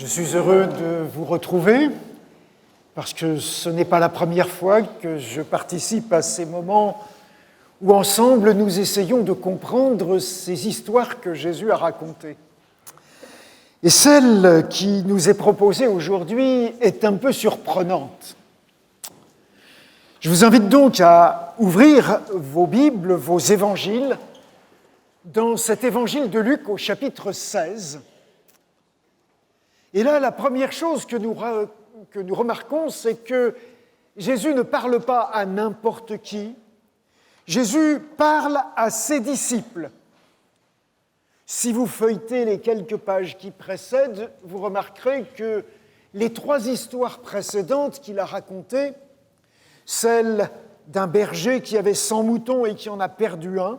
Je suis heureux de vous retrouver parce que ce n'est pas la première fois que je participe à ces moments où ensemble nous essayons de comprendre ces histoires que Jésus a racontées. Et celle qui nous est proposée aujourd'hui est un peu surprenante. Je vous invite donc à ouvrir vos Bibles, vos évangiles, dans cet évangile de Luc au chapitre 16. Et là, la première chose que nous remarquons, c'est que Jésus ne parle pas à n'importe qui. Jésus parle à ses disciples. Si vous feuilletez les quelques pages qui précèdent, vous remarquerez que les trois histoires précédentes qu'il a racontées, celle d'un berger qui avait 100 moutons et qui en a perdu un,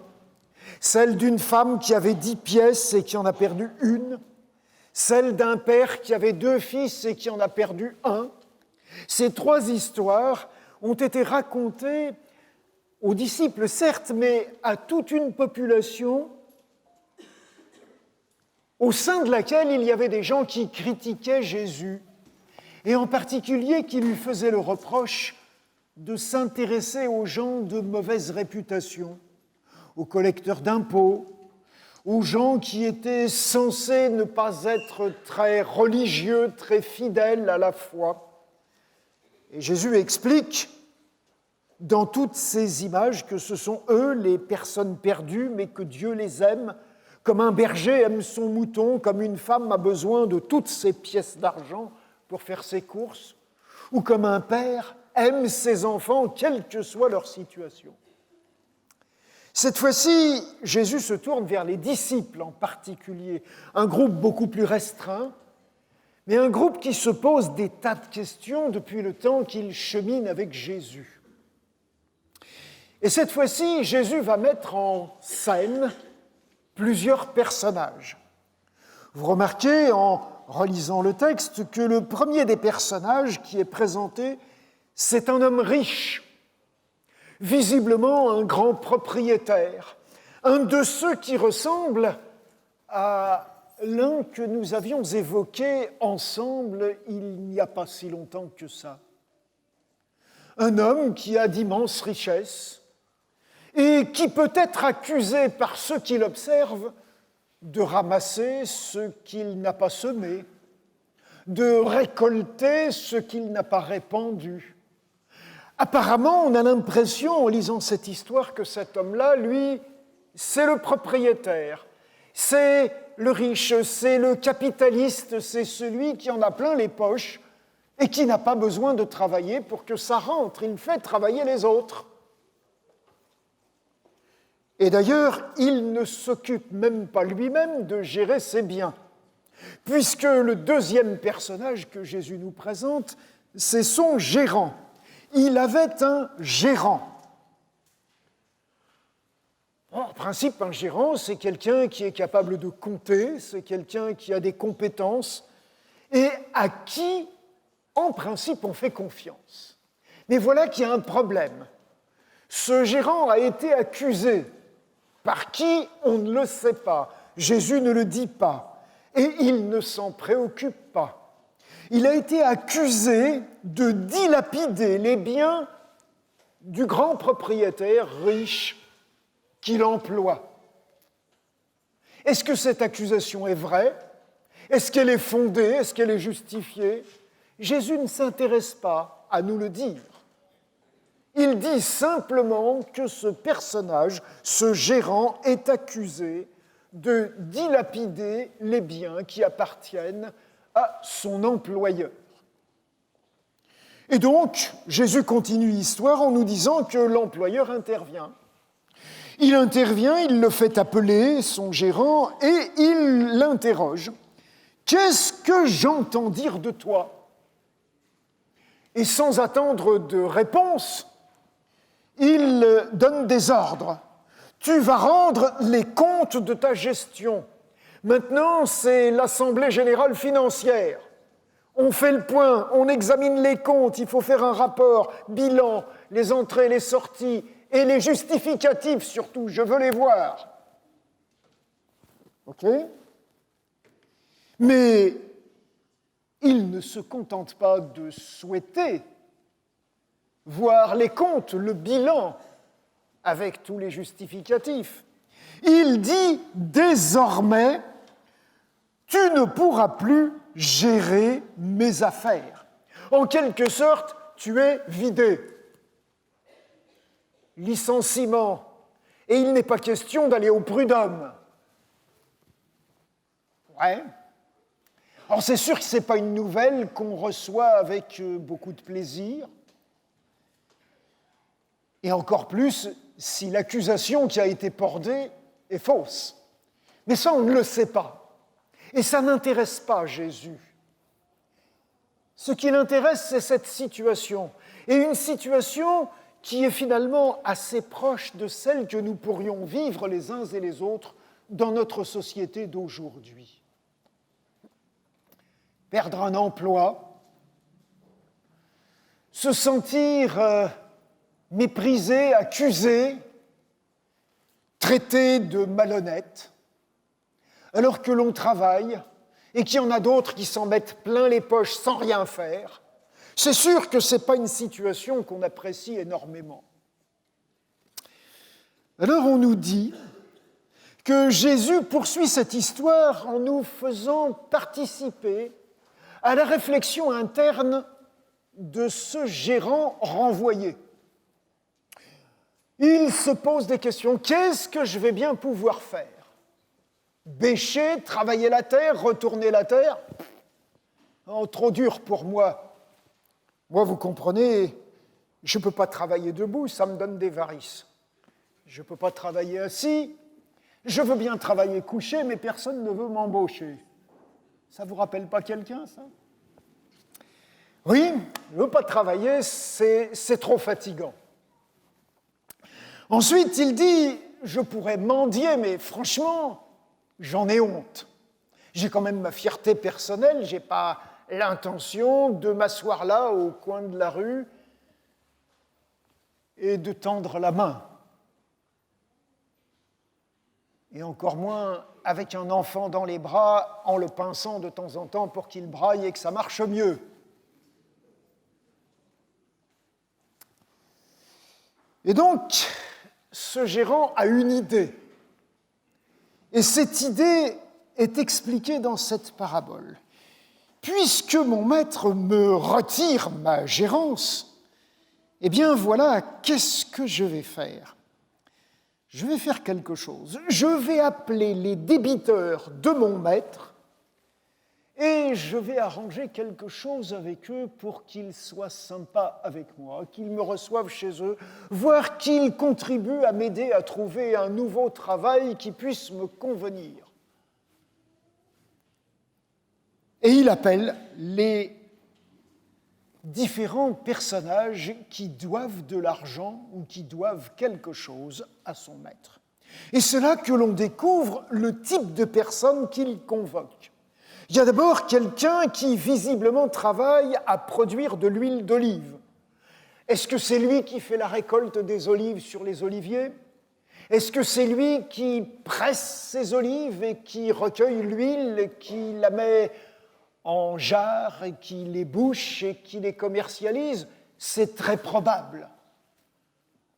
celle d'une femme qui avait 10 pièces et qui en a perdu une, celle d'un père qui avait 2 fils et qui en a perdu un. Ces trois histoires ont été racontées aux disciples, certes, mais à toute une population au sein de laquelle il y avait des gens qui critiquaient Jésus, et en particulier qui lui faisaient le reproche de s'intéresser aux gens de mauvaise réputation, aux collecteurs d'impôts, aux gens qui étaient censés ne pas être très religieux, très fidèles à la foi. Et Jésus explique dans toutes ces images que ce sont eux les personnes perdues, mais que Dieu les aime, comme un berger aime son mouton, comme une femme a besoin de toutes ses pièces d'argent pour faire ses courses, ou comme un père aime ses enfants, quelle que soit leur situation. Cette fois-ci, Jésus se tourne vers les disciples en particulier, un groupe beaucoup plus restreint, mais un groupe qui se pose des tas de questions depuis le temps qu'il chemine avec Jésus. Et cette fois-ci, Jésus va mettre en scène plusieurs personnages. Vous remarquez, en relisant le texte, que le premier des personnages qui est présenté, c'est un homme riche, visiblement un grand propriétaire, un de ceux qui ressemble à l'un que nous avions évoqué ensemble il n'y a pas si longtemps que ça. Un homme qui a d'immenses richesses et qui peut être accusé par ceux qui l'observent de ramasser ce qu'il n'a pas semé, de récolter ce qu'il n'a pas répandu. Apparemment, on a l'impression, en lisant cette histoire, que cet homme-là, lui, c'est le propriétaire, c'est le riche, c'est le capitaliste, c'est celui qui en a plein les poches et qui n'a pas besoin de travailler pour que ça rentre. Il fait travailler les autres. Et d'ailleurs, il ne s'occupe même pas lui-même de gérer ses biens, puisque le deuxième personnage que Jésus nous présente, c'est son gérant. Il avait un gérant. En principe, un gérant, c'est quelqu'un qui est capable de compter, c'est quelqu'un qui a des compétences et à qui, en principe, on fait confiance. Mais voilà qu'il y a un problème. Ce gérant a été accusé. Par qui, on ne le sait pas. Jésus ne le dit pas. Et il ne s'en préoccupe pas. Il a été accusé de dilapider les biens du grand propriétaire riche qu'il emploie. Est-ce que cette accusation est vraie? Est-ce qu'elle est fondée? Est-ce qu'elle est justifiée? Jésus ne s'intéresse pas à nous le dire. Il dit simplement que ce personnage, ce gérant, est accusé de dilapider les biens qui appartiennent à son employeur. Et donc, Jésus continue l'histoire en nous disant que l'employeur intervient. Il intervient, il le fait appeler, son gérant, et il l'interroge. « Qu'est-ce que j'entends dire de toi ?» Et sans attendre de réponse, il donne des ordres. « Tu vas rendre les comptes de ta gestion. » Maintenant, c'est l'Assemblée générale financière. On fait le point, on examine les comptes, il faut faire un rapport, bilan, les entrées, les sorties et les justificatifs surtout, je veux les voir. OK ? Mais il ne se contente pas de souhaiter voir les comptes, le bilan, avec tous les justificatifs. Il dit désormais, tu ne pourras plus gérer mes affaires. En quelque sorte, tu es vidé. Licenciement. Et il n'est pas question d'aller au prud'homme. Ouais. Alors c'est sûr que ce n'est pas une nouvelle qu'on reçoit avec beaucoup de plaisir. Et encore plus si l'accusation qui a été portée est fausse. Mais ça, on ne le sait pas. Et ça n'intéresse pas Jésus. Ce qui l'intéresse, c'est cette situation. Et une situation qui est finalement assez proche de celle que nous pourrions vivre les uns et les autres dans notre société d'aujourd'hui. Perdre un emploi, se sentir méprisé, accusé, traité de malhonnête, alors que l'on travaille et qu'il y en a d'autres qui s'en mettent plein les poches sans rien faire, c'est sûr que ce n'est pas une situation qu'on apprécie énormément. Alors on nous dit que Jésus poursuit cette histoire en nous faisant participer à la réflexion interne de ce gérant renvoyé. Il se pose des questions. Qu'est-ce que je vais bien pouvoir faire ? Bêcher, travailler la terre, retourner la terre ? Oh, trop dur pour moi. Moi, vous comprenez, je ne peux pas travailler debout, ça me donne des varices. Je ne peux pas travailler assis. Je veux bien travailler couché, mais personne ne veut m'embaucher. Ça ne vous rappelle pas quelqu'un, ça ? Oui, je ne veux pas travailler, c'est trop fatigant. Ensuite, il dit, je pourrais mendier, mais franchement, j'en ai honte. J'ai quand même ma fierté personnelle, je n'ai pas l'intention de m'asseoir là, au coin de la rue, et de tendre la main. Et encore moins avec un enfant dans les bras, en le pinçant de temps en temps pour qu'il braille et que ça marche mieux. Et donc, ce gérant a une idée. Et cette idée est expliquée dans cette parabole. Puisque mon maître me retire ma gérance, eh bien voilà, qu'est-ce que je vais faire ? Je vais faire quelque chose. Je vais appeler les débiteurs de mon maître et je vais arranger quelque chose avec eux pour qu'ils soient sympas avec moi, qu'ils me reçoivent chez eux, voire qu'ils contribuent à m'aider à trouver un nouveau travail qui puisse me convenir. Et il appelle les différents personnages qui doivent de l'argent ou qui doivent quelque chose à son maître. Et c'est là que l'on découvre le type de personne qu'il convoque. Il y a d'abord quelqu'un qui visiblement travaille à produire de l'huile d'olive. Est-ce que c'est lui qui fait la récolte des olives sur les oliviers ? Est-ce que c'est lui qui presse ses olives et qui recueille l'huile et qui la met en jarre et qui les bouche et qui les commercialise ? C'est très probable.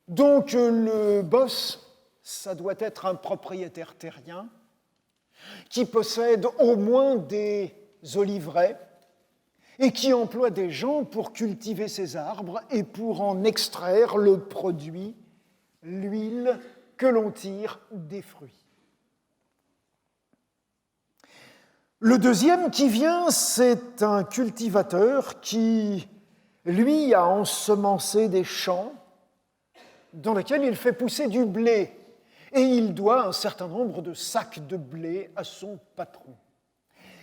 Donc le boss, ça doit être un propriétaire terrien qui possède au moins des oliveraies et qui emploie des gens pour cultiver ces arbres et pour en extraire le produit, l'huile que l'on tire des fruits. Le deuxième qui vient, c'est un cultivateur qui, lui, a ensemencé des champs dans lesquels il fait pousser du blé. Et il doit un certain nombre de sacs de blé à son patron.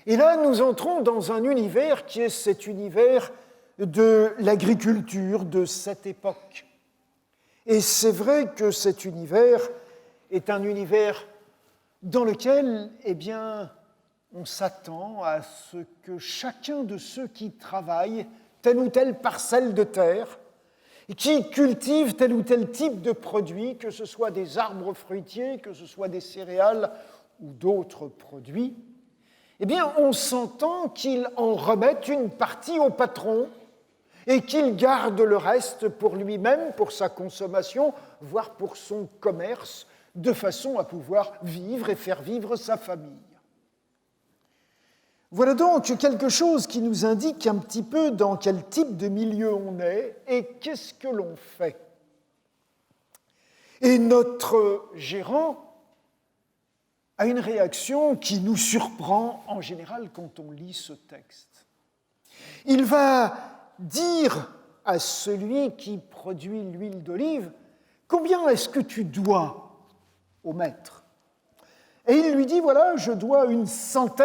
Et là, nous entrons dans un univers qui est cet univers de l'agriculture de cette époque. Et c'est vrai que cet univers est un univers dans lequel, eh bien, on s'attend à ce que chacun de ceux qui travaillent telle ou telle parcelle de terre et qui cultivent tel ou tel type de produit, que ce soit des arbres fruitiers, que ce soit des céréales ou d'autres produits, eh bien, on s'entend qu'il en remette une partie au patron et qu'il garde le reste pour lui-même, pour sa consommation, voire pour son commerce, de façon à pouvoir vivre et faire vivre sa famille. Voilà donc quelque chose qui nous indique un petit peu dans quel type de milieu on est et qu'est-ce que l'on fait. Et notre gérant a une réaction qui nous surprend en général quand on lit ce texte. Il va dire à celui qui produit l'huile d'olive, « Combien est-ce que tu dois au maître ?» Et il lui dit, « Voilà, je dois 100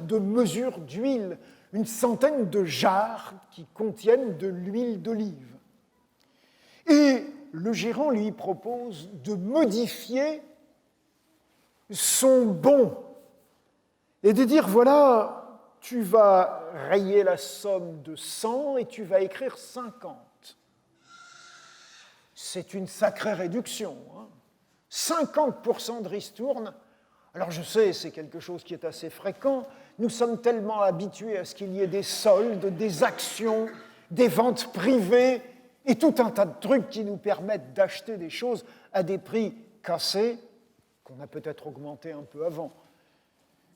de mesures d'huile, 100 de jarres qui contiennent de l'huile d'olive. » Et le gérant lui propose de modifier son bon et de dire, voilà, tu vas rayer la somme de 100 et tu vas écrire 50. C'est une sacrée réduction. 50% de ristourne. Alors je sais, c'est quelque chose qui est assez fréquent. Nous sommes tellement habitués à ce qu'il y ait des soldes, des actions, des ventes privées et tout un tas de trucs qui nous permettent d'acheter des choses à des prix cassés, qu'on a peut-être augmenté un peu avant.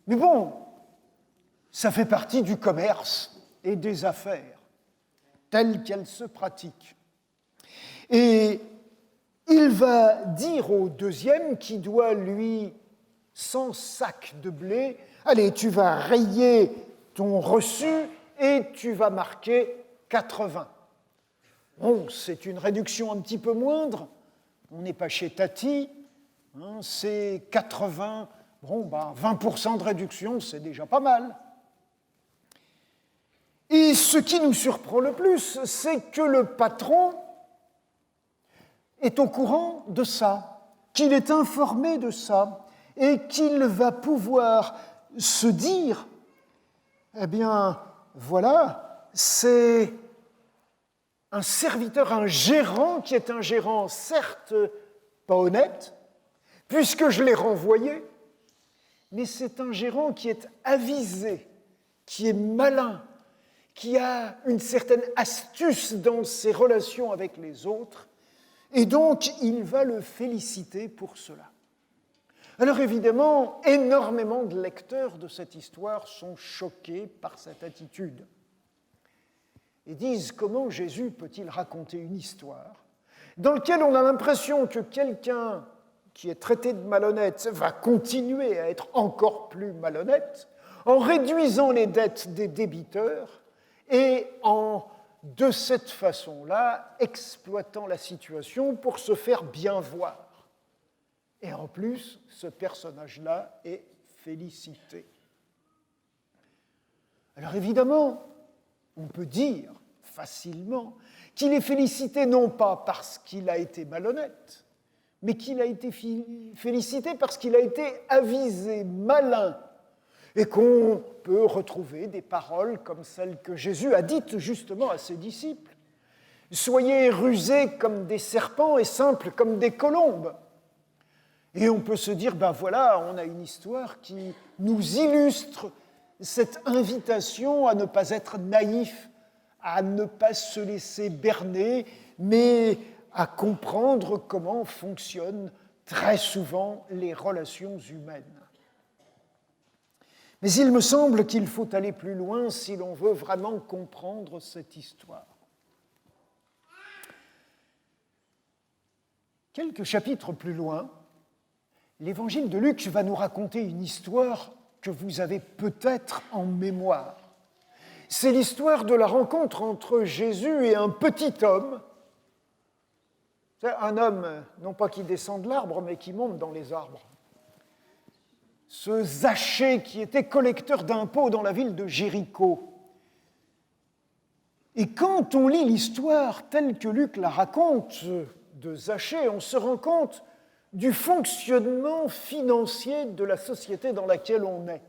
Mais bon, ça fait partie du commerce et des affaires, telles qu'elles se pratiquent. Et il va dire au deuxième qui doit lui 100 sacs de blé, allez, tu vas rayer ton reçu et tu vas marquer 80. Bon, c'est une réduction un petit peu moindre, on n'est pas chez Tati, c'est 80, bon, 20% de réduction, c'est déjà pas mal. Et ce qui nous surprend le plus, c'est que le patron est au courant de ça, qu'il est informé de ça, et qu'il va pouvoir se dire, eh bien, voilà, c'est un serviteur, un gérant qui est un gérant, certes pas honnête, puisque je l'ai renvoyé, mais c'est un gérant qui est avisé, qui est malin, qui a une certaine astuce dans ses relations avec les autres, et donc il va le féliciter pour cela. Alors évidemment, énormément de lecteurs de cette histoire sont choqués par cette attitude et disent comment Jésus peut-il raconter une histoire dans laquelle on a l'impression que quelqu'un qui est traité de malhonnête va continuer à être encore plus malhonnête en réduisant les dettes des débiteurs et en, de cette façon-là, exploitant la situation pour se faire bien voir. Et en plus, ce personnage-là est félicité. Alors évidemment, on peut dire facilement qu'il est félicité non pas parce qu'il a été malhonnête, mais qu'il a été félicité parce qu'il a été avisé, malin, et qu'on peut retrouver des paroles comme celles que Jésus a dites justement à ses disciples. « Soyez rusés comme des serpents et simples comme des colombes. » Et on peut se dire, ben voilà, on a une histoire qui nous illustre cette invitation à ne pas être naïf, à ne pas se laisser berner, mais à comprendre comment fonctionnent très souvent les relations humaines. Mais il me semble qu'il faut aller plus loin si l'on veut vraiment comprendre cette histoire. Quelques chapitres plus loin, l'Évangile de Luc va nous raconter une histoire que vous avez peut-être en mémoire. C'est l'histoire de la rencontre entre Jésus et un petit homme. C'est un homme, non pas qui descend de l'arbre, mais qui monte dans les arbres. Ce Zachée qui était collecteur d'impôts dans la ville de Jéricho. Et quand on lit l'histoire telle que Luc la raconte de Zachée, on se rend compte du fonctionnement financier de la société dans laquelle on est.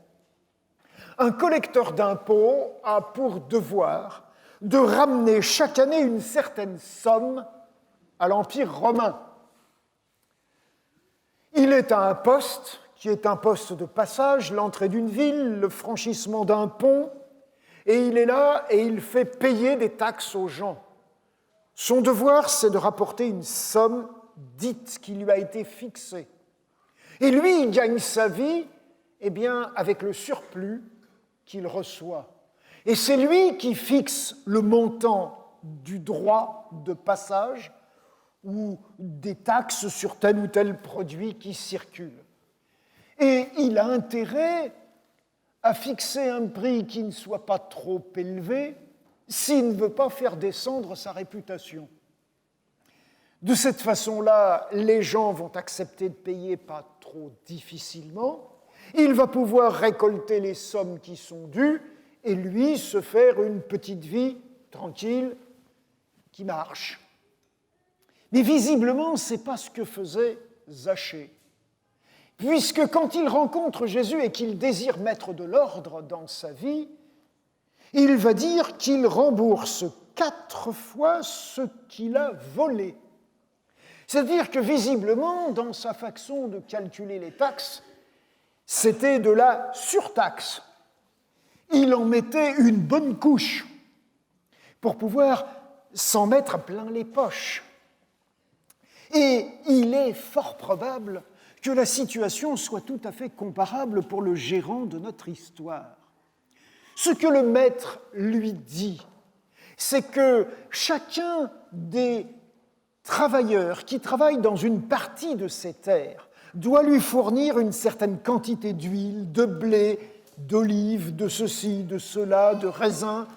Un collecteur d'impôts a pour devoir de ramener chaque année une certaine somme à l'Empire romain. Il est à un poste qui est un poste de passage, l'entrée d'une ville, le franchissement d'un pont, et il est là et il fait payer des taxes aux gens. Son devoir, c'est de rapporter une somme dite qui lui a été fixée. Et lui, il gagne sa vie, eh bien, avec le surplus qu'il reçoit. Et c'est lui qui fixe le montant du droit de passage ou des taxes sur tel ou tel produit qui circule. Et il a intérêt à fixer un prix qui ne soit pas trop élevé s'il ne veut pas faire descendre sa réputation. De cette façon-là, les gens vont accepter de payer pas trop difficilement, il va pouvoir récolter les sommes qui sont dues et lui se faire une petite vie tranquille qui marche. Mais visiblement, ce n'est pas ce que faisait Zachée. Puisque quand il rencontre Jésus et qu'il désire mettre de l'ordre dans sa vie, il va dire qu'il rembourse 4 fois ce qu'il a volé. C'est-à-dire que visiblement, dans sa façon de calculer les taxes, c'était de la surtaxe. Il en mettait une bonne couche pour pouvoir s'en mettre plein les poches. Et il est fort probable que la situation soit tout à fait comparable pour le gérant de notre histoire. Ce que le maître lui dit, c'est que chacun des travailleurs qui travaillent dans une partie de ses terres doit lui fournir une certaine quantité d'huile, de blé, d'olive, de ceci, de cela, de raisin,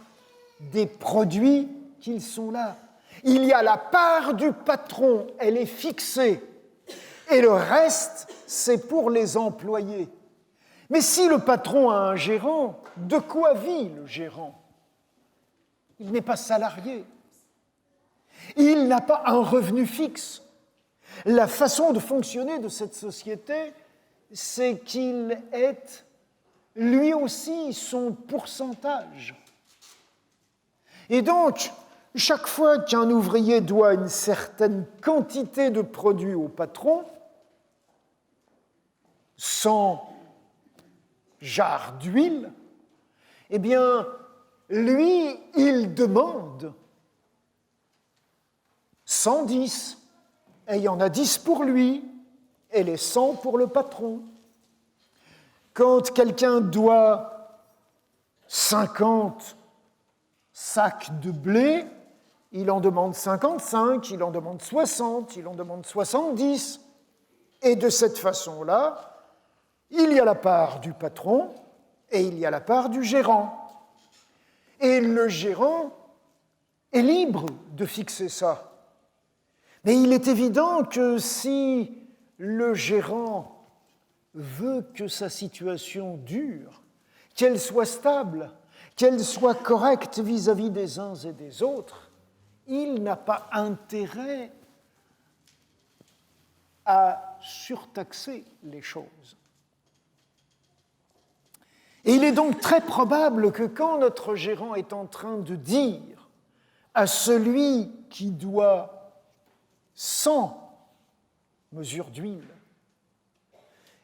des produits qu'ils sont là. Il y a la part du patron, elle est fixée, et le reste, c'est pour les employés. Mais si le patron a un gérant, de quoi vit le gérant? Il n'est pas salarié. Il n'a pas un revenu fixe. La façon de fonctionner de cette société, c'est qu'il ait lui aussi son pourcentage. Et donc, chaque fois qu'un ouvrier doit une certaine quantité de produits au patron, 100 jarres d'huile, eh bien, lui, il demande 110, et il y en a 10 pour lui, et les 100 pour le patron. Quand quelqu'un doit 50 sacs de blé, il en demande 55, il en demande 60, il en demande 70, et de cette façon-là, il y a la part du patron et il y a la part du gérant. Et le gérant est libre de fixer ça. Mais il est évident que si le gérant veut que sa situation dure, qu'elle soit stable, qu'elle soit correcte vis-à-vis des uns et des autres, il n'a pas intérêt à surtaxer les choses. Et il est donc très probable que quand notre gérant est en train de dire à celui qui doit 100 mesures d'huile,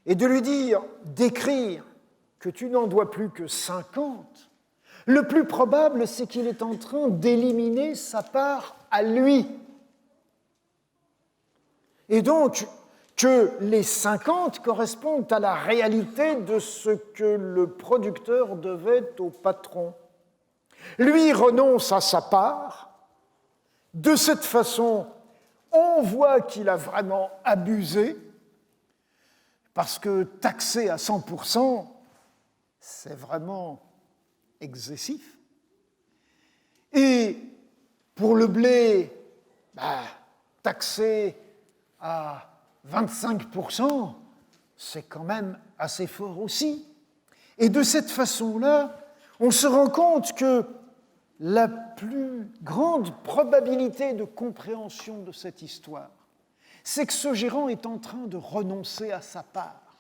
et de lui dire, d'écrire que tu n'en dois plus que 50, le plus probable, c'est qu'il est en train d'éliminer sa part à lui. Et donc, que les 50 correspondent à la réalité de ce que le producteur devait au patron. Lui renonce à sa part. De cette façon, on voit qu'il a vraiment abusé, parce que taxer à 100%, c'est vraiment excessif. Et pour le blé, taxer à 25%, c'est quand même assez fort aussi. Et de cette façon-là, on se rend compte que la plus grande probabilité de compréhension de cette histoire, c'est que ce gérant est en train de renoncer à sa part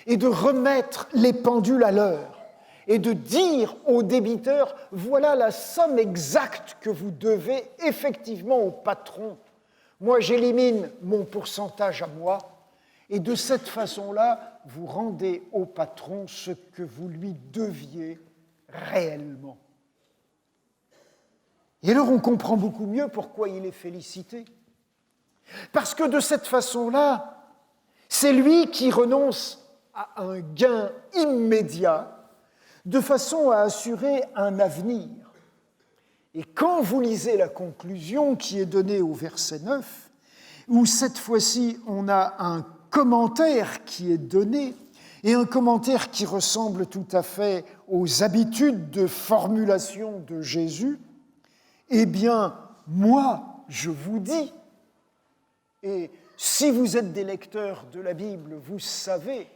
et de remettre les pendules à l'heure et de dire au débiteur, voilà la somme exacte que vous devez effectivement au patron. Moi, j'élimine mon pourcentage à moi, et de cette façon-là, vous rendez au patron ce que vous lui deviez réellement. Et alors on comprend beaucoup mieux pourquoi il est félicité. Parce que de cette façon-là, c'est lui qui renonce à un gain immédiat de façon à assurer un avenir. Et quand vous lisez la conclusion qui est donnée au verset 9, où cette fois-ci on a un commentaire qui est donné, et un commentaire qui ressemble tout à fait aux habitudes de formulation de Jésus, eh bien, moi, je vous dis, et si vous êtes des lecteurs de la Bible, vous savez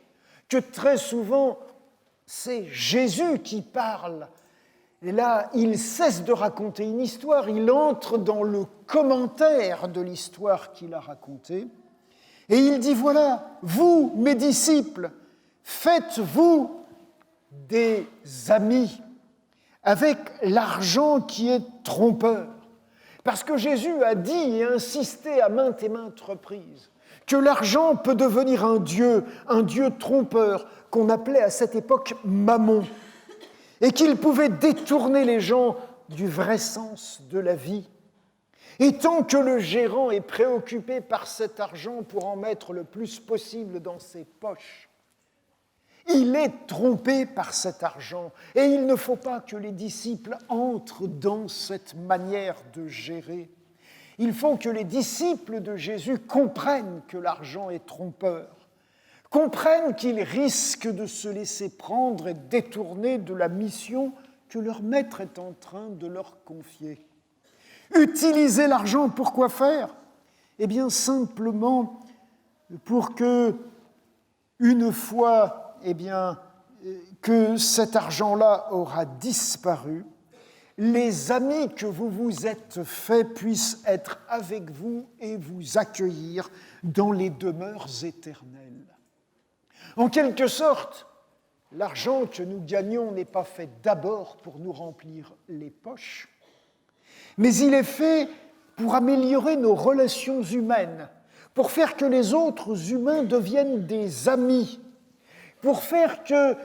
que très souvent, c'est Jésus qui parle. Et là, il cesse de raconter une histoire, il entre dans le commentaire de l'histoire qu'il a racontée, et il dit, voilà, vous, mes disciples, faites-vous des amis avec l'argent qui est trompeur. Parce que Jésus a dit et insisté à maintes et maintes reprises que l'argent peut devenir un dieu trompeur, qu'on appelait à cette époque Mammon, et qu'il pouvait détourner les gens du vrai sens de la vie. Et tant que le gérant est préoccupé par cet argent pour en mettre le plus possible dans ses poches, il est trompé par cet argent. Et il ne faut pas que les disciples entrent dans cette manière de gérer. Il faut que les disciples de Jésus comprennent que l'argent est trompeur, comprennent qu'ils risquent de se laisser prendre et détourner de la mission que leur maître est en train de leur confier. Utiliser l'argent pour quoi faire ? Eh bien, simplement pour que, une fois que cet argent-là aura disparu, les amis que vous vous êtes faits puissent être avec vous et vous accueillir dans les demeures éternelles. En quelque sorte, l'argent que nous gagnons n'est pas fait d'abord pour nous remplir les poches, mais il est fait pour améliorer nos relations humaines, pour faire que les autres humains deviennent des amis, pour faire que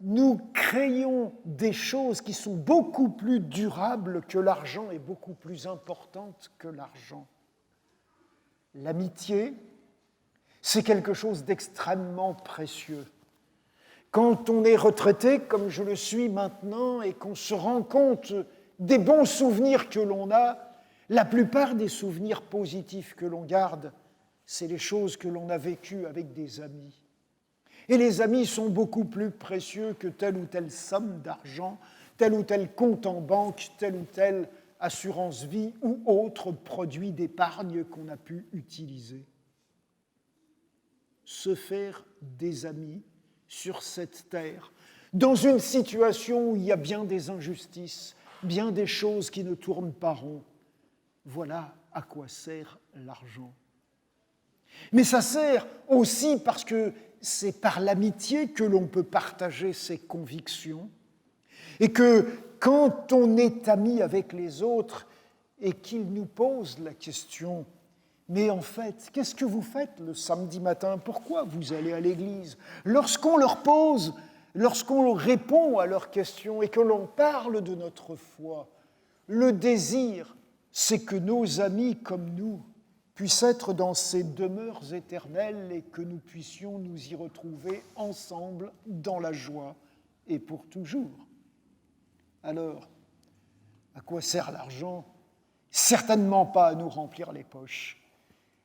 nous créions des choses qui sont beaucoup plus durables que l'argent et beaucoup plus importantes que l'argent. L'amitié, c'est quelque chose d'extrêmement précieux. Quand on est retraité, comme je le suis maintenant, et qu'on se rend compte des bons souvenirs que l'on a, la plupart des souvenirs positifs que l'on garde, c'est les choses que l'on a vécues avec des amis. Et les amis sont beaucoup plus précieux que telle ou telle somme d'argent, tel ou tel compte en banque, telle ou telle assurance vie ou autre produit d'épargne qu'on a pu utiliser. Se faire des amis sur cette terre, dans une situation où il y a bien des injustices, bien des choses qui ne tournent pas rond. Voilà à quoi sert l'argent. Mais ça sert aussi parce que c'est par l'amitié que l'on peut partager ses convictions et que quand on est ami avec les autres et qu'ils nous posent la question « Mais en fait, qu'est-ce que vous faites le samedi matin ? Pourquoi vous allez à l'église ?» Lorsqu'on leur répond à leurs questions et que l'on parle de notre foi, le désir, c'est que nos amis comme nous puissent être dans ces demeures éternelles et que nous puissions nous y retrouver ensemble dans la joie et pour toujours. Alors, à quoi sert l'argent ? Certainement pas à nous remplir les poches.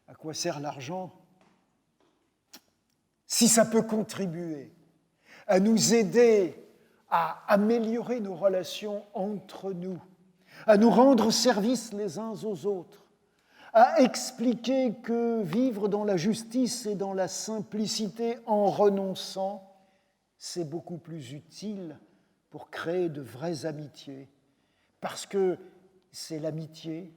À quoi sert l'argent ? Si ça peut contribuer à nous aider à améliorer nos relations entre nous, à nous rendre service les uns aux autres, à expliquer que vivre dans la justice et dans la simplicité en renonçant, c'est beaucoup plus utile pour créer de vraies amitiés, parce que c'est l'amitié,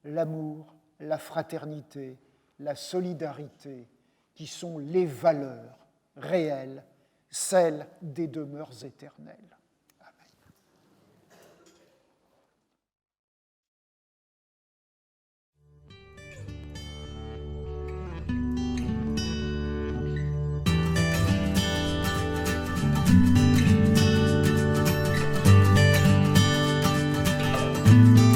l'amour, la fraternité, la solidarité qui sont les valeurs réelles, celles des demeures éternelles. Merci.